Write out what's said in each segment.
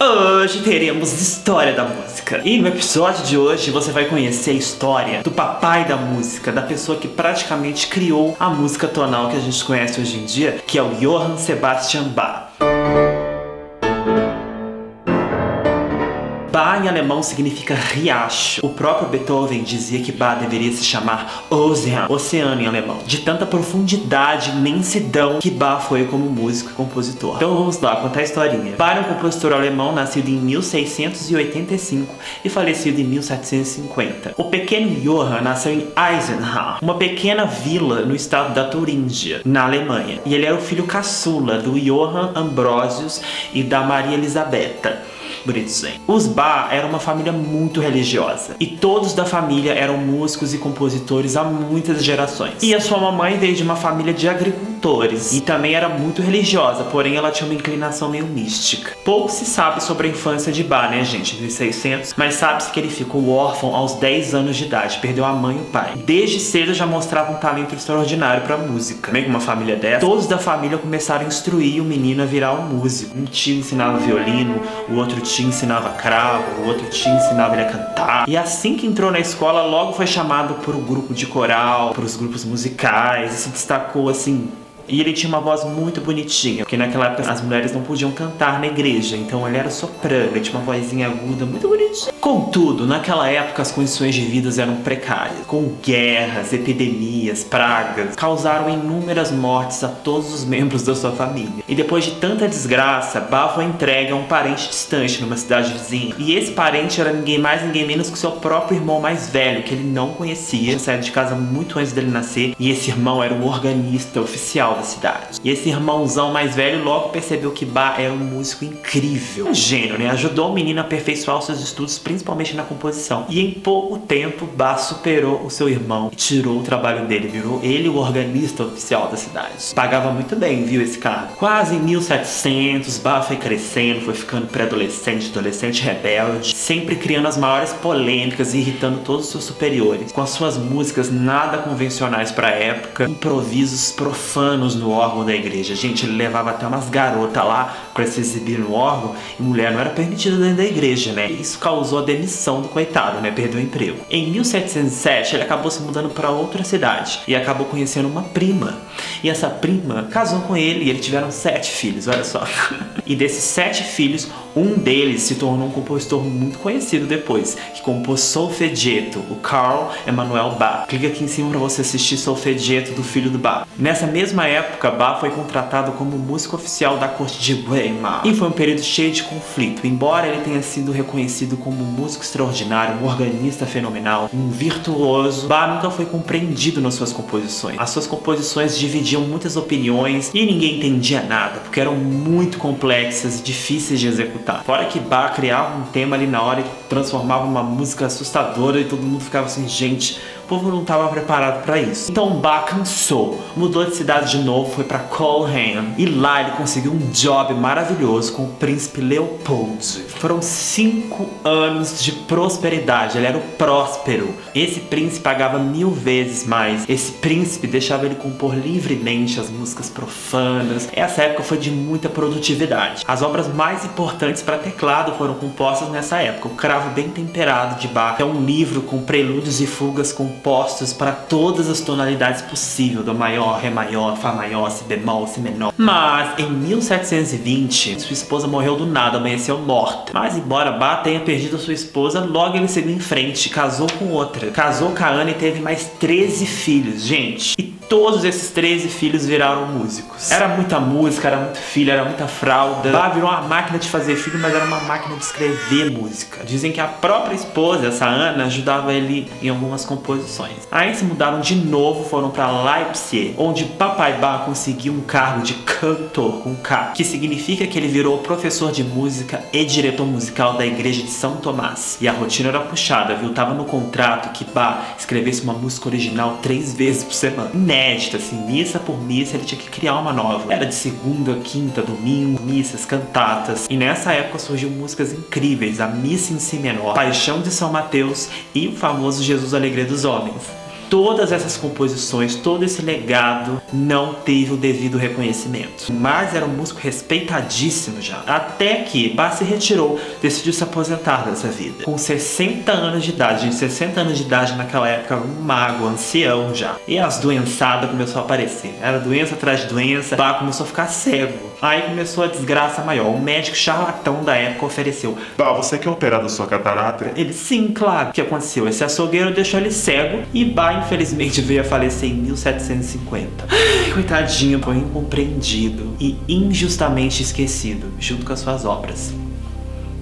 Hoje teremos história da música. E no episódio de hoje você vai conhecer a história do papai da música, da pessoa que praticamente criou a música tonal que a gente conhece hoje em dia, que é o Johann Sebastian Bach. Bach em alemão significa riacho. O próprio Beethoven dizia que Bach deveria se chamar Ozean, oceano em alemão, de tanta profundidade e imensidão que Bach foi como músico e compositor. Então vamos lá, contar a historinha. Bach é um compositor alemão nascido em 1685 e falecido em 1750. O pequeno Johann nasceu em Eisenach, uma pequena vila no estado da Turíngia, na Alemanha. E ele era o filho caçula do Johann Ambrosius e da Maria Elisabetta. Os Bach eram uma família muito religiosa e todos da família eram músicos e compositores há muitas gerações. E a sua mamãe veio de uma família de agricultores e também era muito religiosa, porém ela tinha uma inclinação meio mística. Pouco se sabe sobre a infância de Bach, né, gente, 1600, mas sabe-se que ele ficou órfão aos 10 anos de idade, perdeu a mãe e o pai. Desde cedo já mostrava um talento extraordinário para música. Meio que uma família dessa, todos da família começaram a instruir o menino a virar um músico. Um tio ensinava violino, o outro tio ensinava cravo, o outro tio ensinava ele a cantar. E assim que entrou na escola, logo foi chamado por um grupo de coral, para os grupos musicais, e se destacou assim. E ele tinha uma voz muito bonitinha, porque naquela época as mulheres não podiam cantar na igreja, então ele era soprano, ele tinha uma vozinha aguda muito bonitinha. Contudo, naquela época as condições de vida eram precárias, com guerras, epidemias, pragas, causaram inúmeras mortes a todos os membros da sua família. E depois de tanta desgraça, Bach foi entregue a um parente distante numa cidade vizinha. E esse parente era ninguém mais, ninguém menos que seu próprio irmão mais velho, que ele não conhecia, tinha saído de casa muito antes dele nascer, e esse irmão era o organista oficial da cidade. E esse irmãozão mais velho logo percebeu que Bach era um músico incrível, um gênio, né? Ajudou o menino a aperfeiçoar os seus estudos, principalmente na composição. E em pouco tempo, Bach superou o seu irmão e tirou o trabalho dele, virou ele o organista oficial da cidade. Pagava muito bem, viu, esse cargo. Quase em 1700, Bach foi crescendo, foi ficando pré-adolescente, adolescente rebelde, sempre criando as maiores polêmicas e irritando todos os seus superiores, com as suas músicas nada convencionais para a época, improvisos profanos no órgão da igreja. Gente, ele levava até umas garotas lá para se exibir no órgão e mulher não era permitida dentro da igreja, né? Isso causou a demissão do coitado, né? Perdeu o emprego. Em 1707, ele acabou se mudando para outra cidade e acabou conhecendo uma prima. E essa prima casou com ele e eles tiveram 7 filhos, olha só. E desses 7 filhos, um deles se tornou um compositor muito conhecido depois, que compôs Solfeggetto, o Carl Emanuel Bach. Clica aqui em cima para você assistir Solfeggetto do filho do Bach. Nessa mesma época, Bach foi contratado como músico oficial da corte de Weimar. E foi um período cheio de conflito. Embora ele tenha sido reconhecido como um músico extraordinário, um organista fenomenal, um virtuoso, Bach nunca foi compreendido nas suas composições. As suas composições dividiam muitas opiniões e ninguém entendia nada, porque eram muito complexas e difíceis de executar. Fora que Bach criava um tema ali na hora e transformava uma música assustadora e todo mundo ficava assim, gente, o povo não estava preparado para isso. Então Bach cansou, mudou de cidade de novo, foi para Colham e lá ele conseguiu um job maravilhoso com o príncipe Leopold. Foram 5 anos de prosperidade, ele era o próspero. Esse príncipe pagava 1000 vezes mais. Esse príncipe deixava ele compor livremente as músicas profanas. Essa época foi de muita produtividade. As obras mais importantes para teclado foram compostas nessa época. O Cravo Bem Temperado de Bach é um livro com prelúdios e fugas compostos para todas as tonalidades possíveis, do maior, ré maior, fá maior, si bemol, si menor. Mas em 1720, sua esposa morreu do nada, amanheceu morta. Mas embora Bach tenha perdido sua esposa, logo ele seguiu em frente, casou com outra. Casou com a Ana e teve mais 13 filhos, gente. E todos esses 13 filhos viraram músicos. Era muita música, era muito filho, era muita fralda. Bach virou uma máquina de fazer filho, mas era uma máquina de escrever música. Dizem que a própria esposa, essa Ana, ajudava ele em algumas composições. Aí se mudaram de novo, foram para Leipzig, onde papai Bach conseguiu um cargo de cantor, com K, que significa que ele virou professor de música e diretor musical da igreja de São Tomás. E a rotina era puxada, viu? Tava no contrato que Bach escrevesse uma música original 3 vezes por semana. Inédita, assim, missa por missa ele tinha que criar uma nova. Era de segunda, quinta, domingo, missas, cantatas. E nessa época surgiu músicas incríveis, a Missa em Si menor, Paixão de São Mateus e o famoso Jesus Alegria dos Homens. todas essas composições, todo esse legado não teve o devido reconhecimento. Mas era um músico respeitadíssimo já. Até que Bach se retirou, decidiu se aposentar dessa vida. Com 60 anos de idade, gente, 60 anos de idade naquela época, um mago, ancião já. E as doençadas começou a aparecer. Era doença atrás de doença, Bach começou a ficar cego. Aí começou a desgraça maior. O médico charlatão da época ofereceu: Bach, você quer operar da sua catarata? Ele, sim, claro. O que aconteceu? Esse açougueiro deixou ele cego e Bach, infelizmente, veio a falecer em 1750. Coitadinho, foi incompreendido e injustamente esquecido, junto com as suas obras.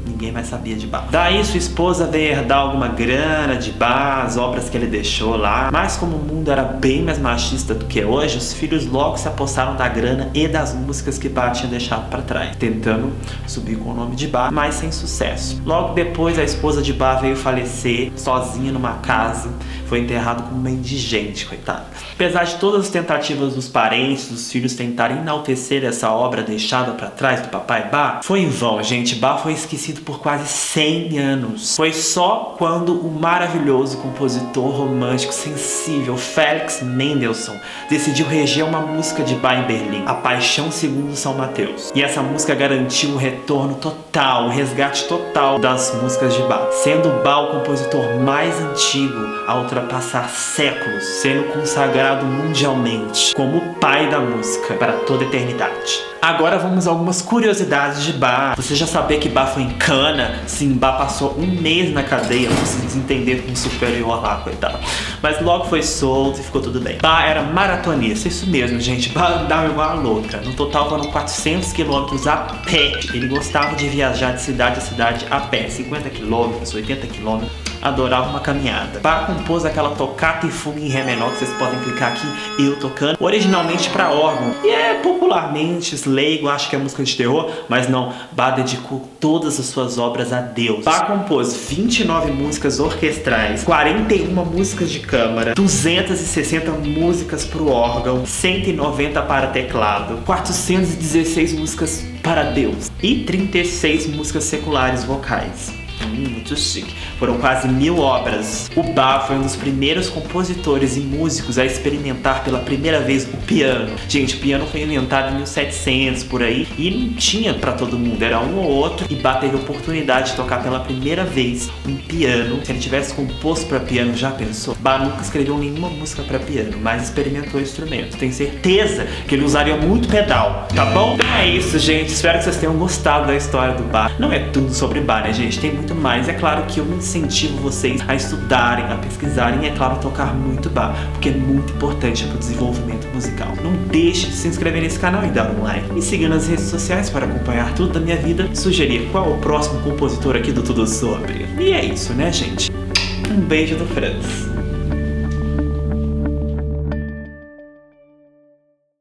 Ninguém mais sabia de Bach. Daí sua esposa veio herdar alguma grana de Bach, as obras que ele deixou lá. Mas como o mundo era bem mais machista do que hoje, os filhos logo se apossaram da grana e das músicas que Bach tinha deixado para trás, tentando subir com o nome de Bach, mas sem sucesso. Logo depois, a esposa de Bach veio falecer sozinha numa casa. Foi enterrado como uma indigente, coitada. Apesar de todas as tentativas dos parentes, dos filhos tentarem enaltecer essa obra deixada para trás do papai Bach, foi em vão, gente. Bach foi esquecido por quase 100 anos. Foi só quando o maravilhoso compositor romântico sensível Felix Mendelssohn decidiu reger uma música de Bach em Berlim, A Paixão segundo São Mateus. E essa música garantiu o retorno total, o resgate total das músicas de Bach, sendo Bach o compositor mais antigo a ultrapassar séculos, sendo consagrado mundialmente como o pai da música para toda a eternidade. Agora vamos a algumas curiosidades de Bach. Você já sabia que Bach foi em cana? Sim, Bach passou um mês na cadeia por se desentender com um superior lá, coitado. Mas logo foi solto e ficou tudo bem. Bach era maratonista, isso mesmo, gente. Bach andava igual a louca. No total foram 400 quilômetros a pé. Ele gostava de viajar de cidade a cidade a pé. 50 quilômetros, 80 quilômetros. Adorava uma caminhada. Bach compôs aquela tocata e fuga em ré menor que vocês podem clicar aqui, eu tocando, originalmente para órgão. E popularmente leigo, acho que é música de terror, mas não, Bach dedicou todas as suas obras a Deus. Bach compôs 29 músicas orquestrais, 41 músicas de câmara, 260 músicas para o órgão, 190 para teclado, 416 músicas para Deus e 36 músicas seculares vocais. Muito chique. Foram quase 1000 obras. O Bach foi um dos primeiros compositores e músicos a experimentar pela primeira vez o piano. Gente, o piano foi inventado em 1700 por aí e não tinha pra todo mundo, era um ou outro. E Bach teve a oportunidade de tocar pela primeira vez um piano. Se ele tivesse composto pra piano, já pensou? Bach nunca escreveu nenhuma música pra piano, mas experimentou o instrumento. Tenho certeza que ele usaria muito pedal, tá bom? Então é isso, gente. Espero que vocês tenham gostado da história do Bach. Não é tudo sobre Bach, né, gente? Tem muito mais. É claro que eu incentivo vocês a estudarem, a pesquisarem e, é claro, tocar muito Bach, porque é muito importante para o desenvolvimento musical. Não deixe de se inscrever nesse canal e dar um like. Me siga nas redes sociais para acompanhar tudo da minha vida e sugerir qual é o próximo compositor aqui do Tudo Sobre. E é isso, né, gente? Um beijo do Franz.